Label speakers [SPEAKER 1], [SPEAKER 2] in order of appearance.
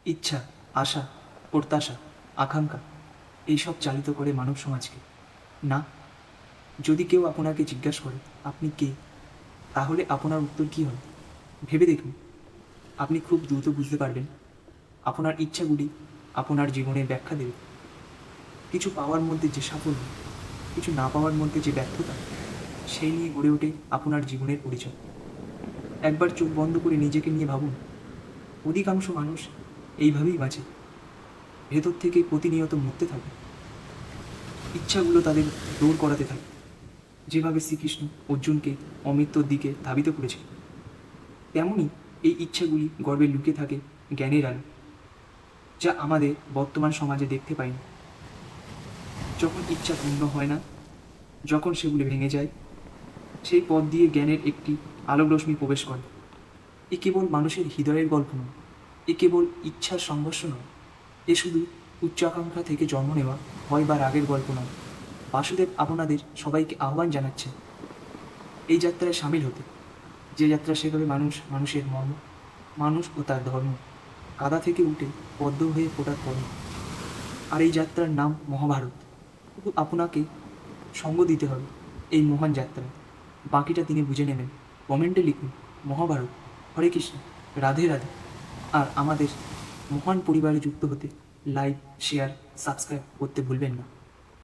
[SPEAKER 1] ইচ্ছা, আশা, প্রত্যাশা, আকাঙ্ক্ষা এইসব চালিত করে মানব সমাজকে। না, যদি কেউ আপনাকে জিজ্ঞাসা করে আপনি কে, তাহলে আপনার উত্তর কী হবে ভেবে দেখুন। আপনি খুব দ্রুত বুঝতে পারবেন আপনার ইচ্ছাগুলি আপনার জীবনের ব্যাখ্যা দেবে। কিছু পাওয়ার মধ্যে যে সাফল্য, কিছু না পাওয়ার মধ্যে যে ব্যর্থতা, সেই নিয়ে গড়ে ওঠে আপনার জীবনের পরিচয়। একবার চোখ বন্ধ করে নিজেকে নিয়ে ভাবুন। অধিকাংশ মানুষ এইভাবেই বাঁচে, ভেতর থেকে প্রতিনিয়ত মরতে থাকে। ইচ্ছাগুলো তাদের দৌড় করাতে থাকে, যেভাবে শ্রীকৃষ্ণ অর্জুনকে অমৃত্যুর দিকে ধাবিত করেছে। তেমনই এই ইচ্ছাগুলি গর্বে লুকিয়ে থাকে জ্ঞানের আলো, যা আমাদের বর্তমান সমাজে দেখতে পাই না। যখন ইচ্ছা পূর্ণ হয় না, যখন সেগুলি ভেঙে যায়, সেই পথ দিয়ে জ্ঞানের একটি আলোক রশ্মি প্রবেশ করে। এ কেবল মানুষের হৃদয়ের গল্প নয়, এ কেবল ইচ্ছার সংঘর্ষ নয়, এ শুধু উচ্চাকাঙ্ক্ষা থেকে জন্ম নেওয়া ভয় বা রাগের গল্প নয়। বাসুদেব আপনাদের সবাইকে আহ্বান জানাচ্ছে এই যাত্রায় সামিল হতে, যে যাত্রা শেখাবে মানুষের মর্ম, মানুষ ও তার ধর্ম, কাদা থেকে উঠে পদ্ম হয়ে ফোটার কর্ম। আর এই যাত্রার নাম মহাভারত। শুধু আপনাকে সঙ্গ দিতে হবে এই মহান যাত্রায়। বাকিটা তিনি বুঝে নেবেন। কমেন্টে লিখুন মহাভারত, হরে কৃষ্ণ, রাধে রাধে। আর আমাদের মহান পরিবারে যুক্ত হতে লাইক, শেয়ার, সাবস্ক্রাইব করতে ভুলবেন না।